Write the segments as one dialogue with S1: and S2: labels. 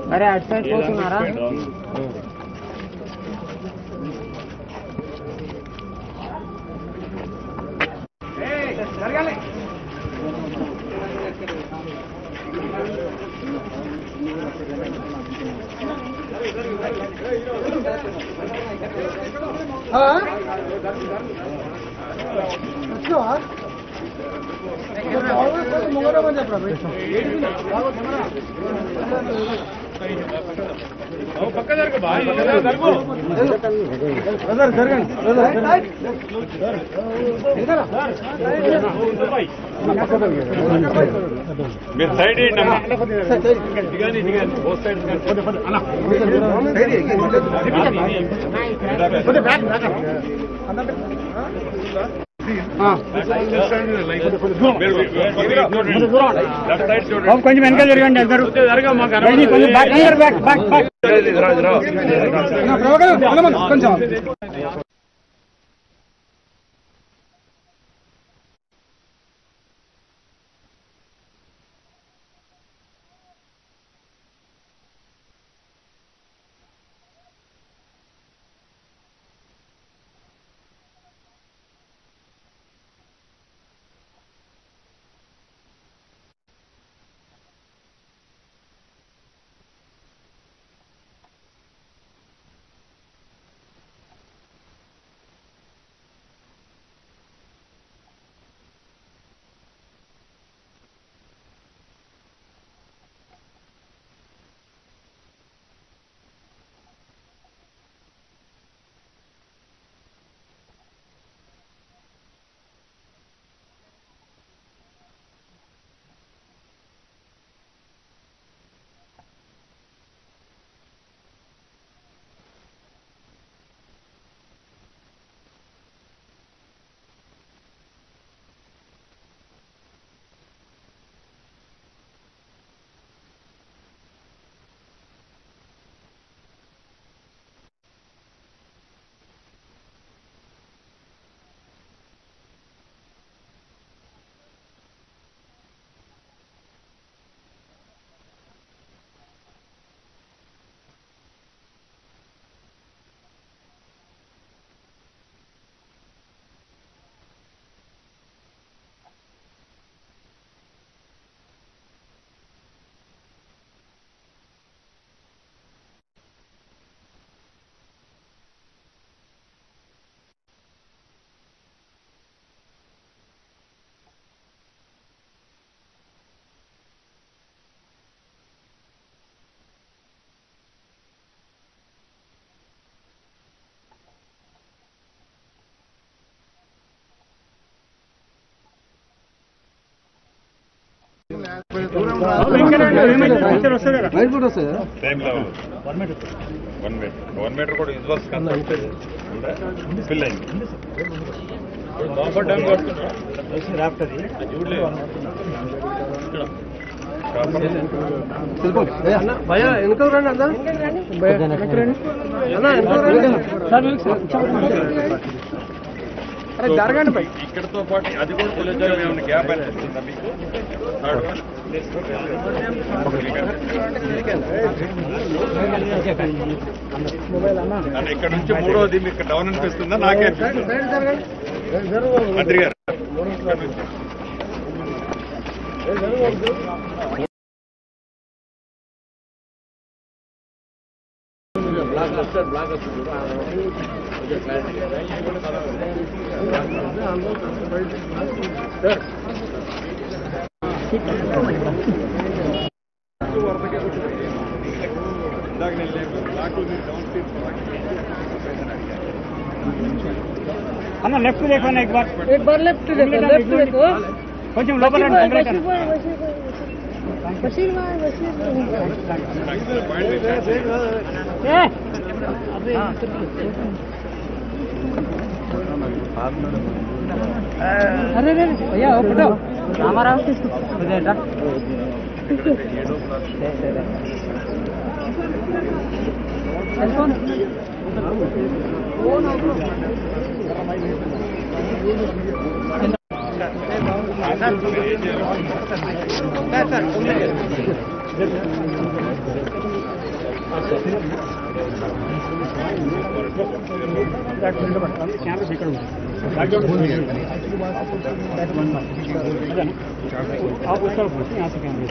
S1: अरे अट साइड పోతున్నారా జరగాలి పక్క జరగ బాయ్ మీరు సైడ్ దిగాని బోత్ సైడ్ కొంచెం వెనక జరగండి అందరూ కొంచెం వన్ మీటర్ కూడా యూజ్ ఫిల్ అయింది భయ వెనుక రండి అన్న జరగండి పై ఇక్కడతో పాటు అది కూడా తెలియజేయాలి గ్యాప్ అనిపిస్తుందా మీకు ఇక్కడ నుంచి మూడోది మీకు డౌన్ అనిపిస్తుందా నాకే మంత్రి గారు अन्ना लेफ्ट देखो ना एक बार लेफ्ट देखो కొంచెం లోపల अरे भैया फोटो हमारा सेल फोन आप उसका यहाँ से कैमरे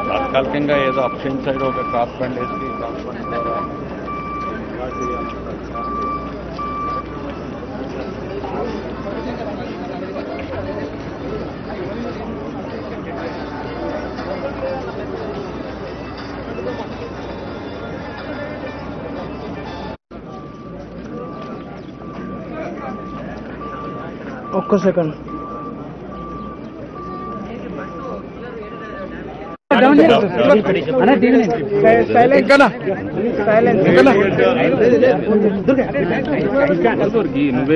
S2: తాత్కాలికంగా ఏదో అప్షన్ సైడ్ ఒక క్రాస్ బండ్ వేసి క్రాస్ బండ్ ద్వారా
S1: ఒక్క సెకండ్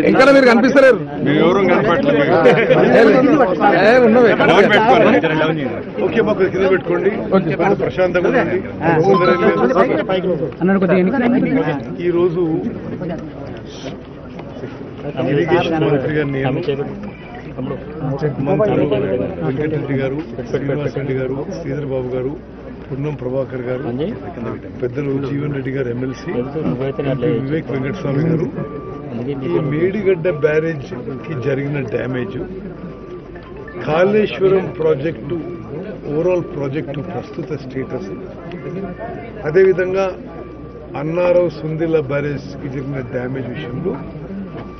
S3: ఇంకా మీరు కనిపిస్తలేరు, మీరు ఎవరు ఓకే మాకు కింద పెట్టుకోండి, ప్రశాంతంగా ఈ రోజు ఇరిగేషన్ మంత్రి గారు, నేను మంత్రులు వెంకటరెడ్డి గారు, శ్రీనివాసరెడ్డి గారు, శ్రీధర్ బాబు గారు, పున్నం ప్రభాకర్ గారు, పెద్దలు జీవన్ రెడ్డి గారు ఎమ్మెల్సీ, వివేక్ వెంకటస్వామి గారు, ఈ మేడిగడ్డ బ్యారేజ్ కి జరిగిన damage, Kaleshwaram project overall project ప్రస్తుత స్టేటస్, అదేవిధంగా అన్నారావు సుందిల్ల బ్యారేజ్ కి జరిగిన డ్యామేజ్ విషయంలో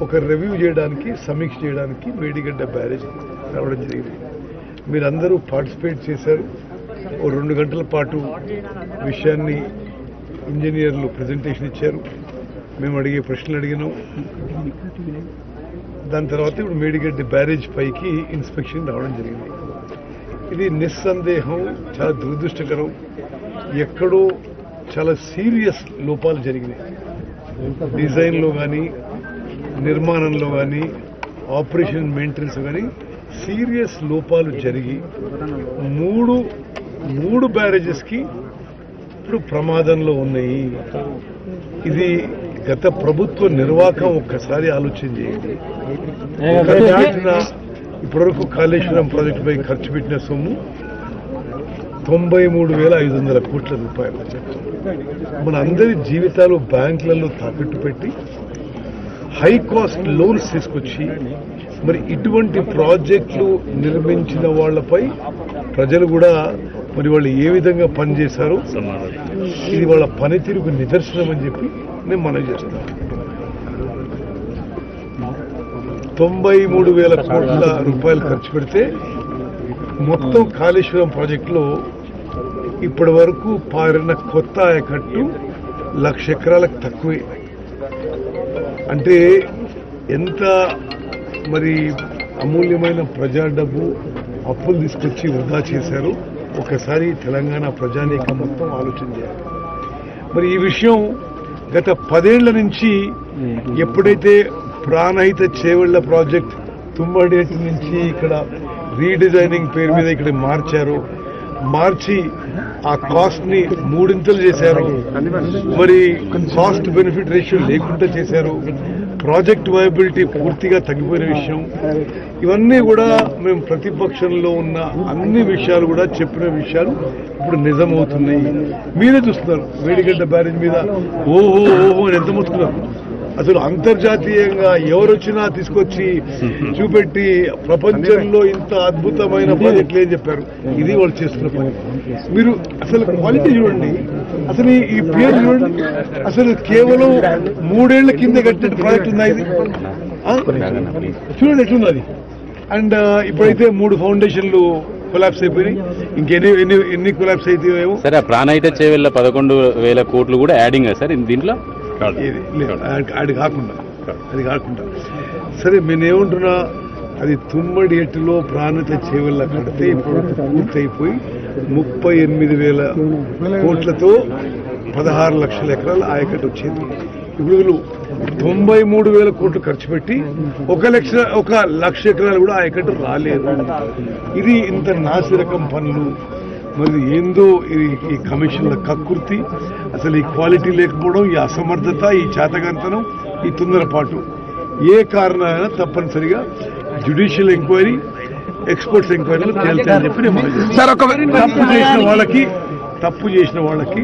S3: ఒక రివ్యూ చేయడానికి, సమీక్ష చేయడానికి మేడిగడ్డ బ్యారేజ్ రావడం జరిగింది. మీరందరూ పార్టిసిపేట్ చేశారు. ఓ 2 గంటల పాటు విషయాన్ని ఇంజనీర్లు ప్రజెంటేషన్ ఇచ్చారు, మేము అడిగే ప్రశ్నలు అడిగినాం. దాని తర్వాత ఇప్పుడు మేడిగడ్డ బ్యారేజ్ పైకి ఇన్స్పెక్షన్ రావడం జరిగింది. ఇది నిస్సందేహం చాలా దురదృష్టకరం. ఎక్కడో చాలా సీరియస్ లోపాలు జరిగినాయి. డిజైన్లో కానీ, నిర్మాణంలో కానీ, ఆపరేషన్ మెయింటెనెన్స్ కానీ సీరియస్ లోపాలు జరిగి మూడు బ్యారేజెస్కి ఇప్పుడు ప్రమాదంలో ఉన్నాయి. ఇది గత ప్రభుత్వ నిర్వాహకం ఒక్కసారి ఆలోచన చేయండి. ఇప్పటివరకు కాళేశ్వరం ప్రాజెక్టుపై ఖర్చు పెట్టిన సొమ్ము 93,500 కోట్ల రూపాయలు. మన అందరి జీవితాలు బ్యాంకులలో తాకట్టు పెట్టి హై కాస్ట్ లోన్స్ తీసుకొచ్చి మరి ఇటువంటి ప్రాజెక్టులు నిర్మించిన వాళ్లపై ప్రజలు కూడా మరి వాళ్ళు ఏ విధంగా పనిచేశారో ఇది వాళ్ళ పనితీరుకు నిదర్శనం అని చెప్పి నేను మనవి చేస్తాను. 93,000 కోట్ల రూపాయలు ఖర్చు పెడితే మొత్తం కాళేశ్వరం ప్రాజెక్టులో ఇప్పటి వరకు పారిన కొత్త ఆయకట్టు 1,00,000 ఎకరాలకు తక్కువే. అంటే ఎంత మరి అమూల్యమైన ప్రజా డబ్బు అప్పులు తీసుకొచ్చి వృధా చేశారు ఒకసారి తెలంగాణ ప్రజానీకం మొత్తం ఆలోచన చేయాలి. మరి ఈ విషయం గత 10 ఏళ్ల నుంచి ఎప్పుడైతే ప్రాణహిత చేవెళ్ల ప్రాజెక్ట్ తుమ్మడేటి నుంచి ఇక్కడ రీడిజైనింగ్ పేరు మీద ఇక్కడ మార్చి ఆ కాస్ట్ ని 3 చేశారు. మరి కాస్ట్ బెనిఫిట్ రేషియో లేకుండా చేశారు. ప్రాజెక్ట్ వయబిలిటీ పూర్తిగా తగ్గిపోయిన విషయం. ఇవన్నీ కూడా మేము ప్రతిపక్షంలో ఉన్న అన్ని విషయాలు కూడా చెప్పిన విషయాలు ఇప్పుడు నిజమవుతున్నాయి. మీరే చూస్తున్నారు మేడిగడ్డ బ్యారేజ్ మీద ఓహో అని ఎంత మొత్తుకున్నారు. అసలు అంతర్జాతీయంగా ఎవరొచ్చినా తీసుకొచ్చి చూపెట్టి ప్రపంచంలో ఇంత అద్భుతమైన ప్రాజెక్టులు ఏం చెప్పారు. ఇది వాళ్ళు చేస్తున్న పని. మీరు అసలు క్వాలిటీ చూడండి, అసలు ఈ పేరు చూడండి. అసలు కేవలం 3 ఏళ్ల కింద కట్టిన ప్రాజెక్ట్ ఉందా ఇది? చూడండి ఎట్లున్నది. అండ్ ఇప్పుడైతే 3 ఫౌండేషన్లు కొలాప్స్ అయిపోయినాయి. ఇంకెన్ని కొలాప్స్ అయితాయేమో.
S2: సరే, ప్రాణహిత చేవెళ్ల 11,000 కోట్లు కూడా యాడింగ్ సార్ దీంట్లో.
S3: అది కాకుండా సరే నేనేమంటున్నా, అది తుమ్మడి ఎట్టులో ప్రాణహిత చేవెళ్ల కడితే ఇప్పుడు పూర్తయిపోయి 38,000 కోట్లతో 16 లక్షల ఎకరాల ఆయకట్టు వచ్చింది. ఇప్పుడు వీళ్ళు 93,000 కోట్లు ఖర్చు పెట్టి 1 లక్ష ఎకరాలు కూడా ఆయకట్టు రాలేదు. ఇది ఇంత నాసిరకం పనులు. మరి ఏందో ఈ కమిషన్ల కక్కుర్తి, అసలు ఈ క్వాలిటీ లేకపోవడం, ఈ అసమర్థత, ఈ చేతగంతనం, ఈ తొందరపాటు ఏ కారణమైనా తప్పనిసరిగా జ్యుడిషియల్ ఎంక్వైరీ, ఎక్స్పర్ట్స్ ఎంక్వైరీలు తేల్చాలని చెప్పి నేను తప్పు చేసిన వాళ్ళకి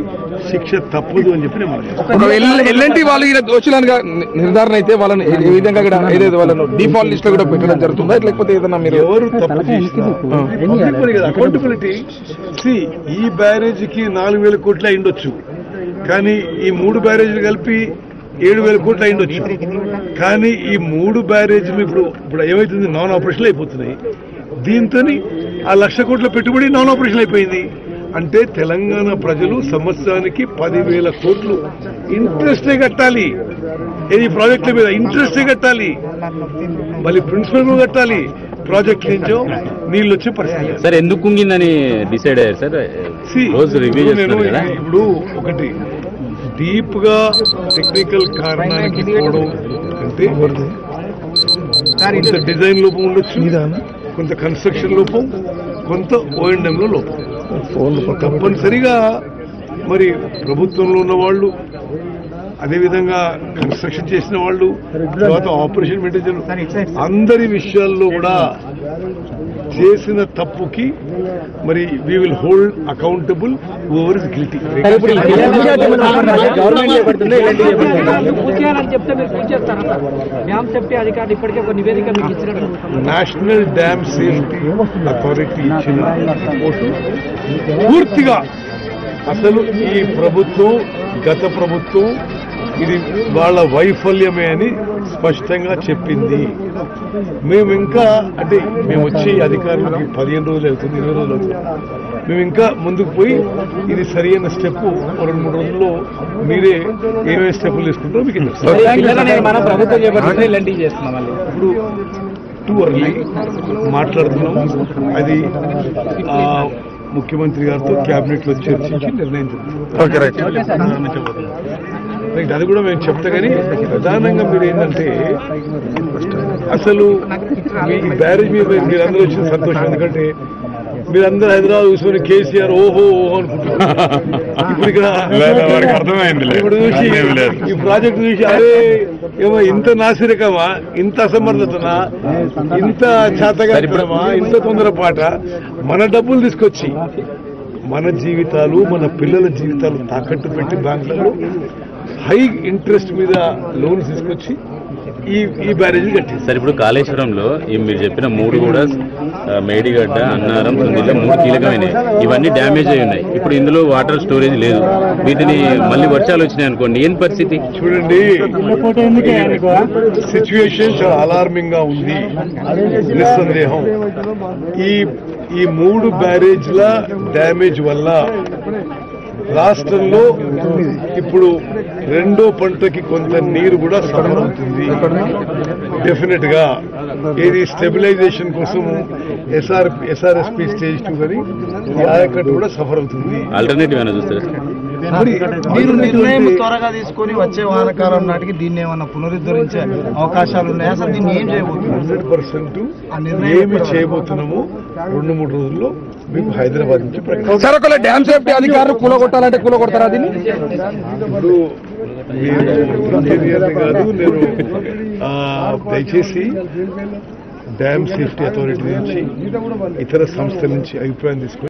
S3: శిక్ష తప్పదు అని చెప్పి నేను
S4: ఎల్ఎన్టీ వాళ్ళు ఈయన దోషులుగా నిర్ధారణ అయితే వాళ్ళని ఏ విధంగా కూడా ఏదైతే వాళ్ళను డిఫాల్ట్ లిస్ట్ లో కూడా పెట్టడం జరుగుతుందా, లేకపోతే ఏదన్నా మీరు
S3: ఎవరు తప్పు చేసినా అకౌంటబిలిటీ. ఈ బ్యారేజీకి 4,000 కోట్లు అయిండొచ్చు, కానీ ఈ 3 బ్యారేజీలు కలిపి 7,000 కోట్లు అయిండొచ్చు. కానీ ఈ 3 బ్యారేజీలు ఇప్పుడు ఏమైతుంది, నాన్ ఆపరేషన్లు అయిపోతున్నాయి. దీంతో ఆ 1,00,000 కోట్ల పెట్టుబడి నాన్ ఆపరేషన్ అయిపోయింది. అంటే తెలంగాణ ప్రజలు సంవత్సరానికి 10,000 కోట్లు ఇంట్రెస్టే కట్టాలి. ఏది ప్రాజెక్టుల మీద ఇంట్రెస్టే కట్టాలి, మళ్ళీ ప్రిన్సిపల్ కూడా కట్టాలి. ప్రాజెక్ట్ నుంచో నీళ్ళు వచ్చే పరిస్థితి.
S2: సార్ ఎందుకు కుంగిందని డిసైడ్ అయ్యారు సార్?
S3: నేను ఇప్పుడు ఒకటి డీప్ గా టెక్నికల్ కారణానికి పోవడం అంటే కొంత డిజైన్ లోపం ఉండొచ్చు, కొంత కన్స్ట్రక్షన్ లోపం, కొంత O&M లో లోపం. తప్పనిసరిగా మరి ప్రభుత్వంలో ఉన్న వాళ్ళు, అదేవిధంగా కన్స్ట్రక్షన్ చేసిన వాళ్ళు, తర్వాత ఆపరేషన్ మెయింటైన్ అందరి విషయాల్లో కూడా చేసిన తప్పుకి మరి we will hold accountable over is guilty. National dam safety authority ఇచ్చిన రిపోర్టు పూర్తిగా అసలు ఈ ప్రభుత్వం, గత ప్రభుత్వం ఇది వాళ్ళ వైఫల్యమే అని స్పష్టంగా చెప్పింది. మేము ఇంకా అంటే మేము వచ్చి అధికారులకి 15 రోజులు అవుతుంది, 20 రోజులు అవుతుంది. మేము ఇంకా ముందుకు పోయి ఇది సరైన స్టెప్ 2-3 రోజుల్లో మీరే ఏమేమి స్టెప్పులు తీసుకుంటారో మీకు ఇప్పుడు టూ అర్లీ మాట్లాడుతున్నాం. అది ముఖ్యమంత్రి గారితో క్యాబినెట్ లో చర్చించి నిర్ణయం రైట్. అది కూడా మేము చెప్తా. కానీ ప్రధానంగా మీరు ఏంటంటే అసలు మీ బ్యారేజ్ మీద మీరందరూ వచ్చిన సంతోషం. ఎందుకంటే మీరందరూ హైదరాబాద్ చూసుకుని కేసీఆర్ ఓహో ఓహో అనుకుంటున్నారు. ఇప్పుడు ఇక్కడ అర్థమైంది. ఇప్పుడు చూసి ఈ ప్రాజెక్ట్ చూసి అరే ఏమో ఇంత నాసిరకమా, ఇంత అసమర్థతనా, ఇంత చేతగామా, ఇంత తొందరపాట, మన డబ్బులు తీసుకొచ్చి మన జీవితాలు, మన పిల్లల జీవితాలు తాకట్టు పెట్టి బ్యాంకులలో హై ఇంట్రెస్ట్ మీద లోన్స్ తీసుకొచ్చి ఈ బ్యారేజీ కట్టింది.
S2: సార్ ఇప్పుడు కాళేశ్వరంలో మీరు చెప్పిన 3 కూడా మేడిగడ్డ, అన్నారం, సుందిల్ల 3 కీలకమైనవి. ఇవన్నీ డ్యామేజ్ అయి ఉన్నాయి. ఇప్పుడు ఇందులో వాటర్ స్టోరేజ్ లేదు. వీటిని మళ్ళీ వర్షాలు వచ్చినాయి అనుకోండి, ఏం పరిస్థితి?
S3: చూడండి, సిచ్యువేషన్ చాలా అలార్మింగ్ గా ఉంది. నిస్సందేహం ఈ 3 బ్యారేజ్ల డ్యామేజ్ వల్ల రాష్ట్రంలో ఇప్పుడు 2వ పంటకి కొంత నీరు కూడా సఫర్ అవుతుంది. డెఫినెట్ గా ఇది స్టెబిలైజేషన్ కోసం SRSP స్టేజ్ 2 కానీ ఈ ఆయకట్టు కూడా సఫర్ అవుతుంది.
S2: ఆల్టర్నేటివ్ ఏమైనా చూస్తారు?
S5: మీరు నిర్ణయం త్వరగా తీసుకొని వచ్చే వానకాలం నాటికి దీన్ని ఏమన్నా పునరుద్ధరించే అవకాశాలు ఉన్నాయా? అసలు దీన్ని ఏం చేయబోతున్నారు?
S3: 100% ఏమి చేయబోతున్నాము 2-3 రోజుల్లో మీకు హైదరాబాద్ నుంచి
S4: సార్ ఒకవేళ డ్యామ్ సేఫ్టీ అధికారులు కూలగొట్టాలంటే కూలగొడతారా దీన్ని?
S3: ఇప్పుడు కాదు, నేను దయచేసి డ్యామ్ సేఫ్టీ అథారిటీ నుంచి, ఇతర సంస్థల నుంచి అభిప్రాయం తీసుకుని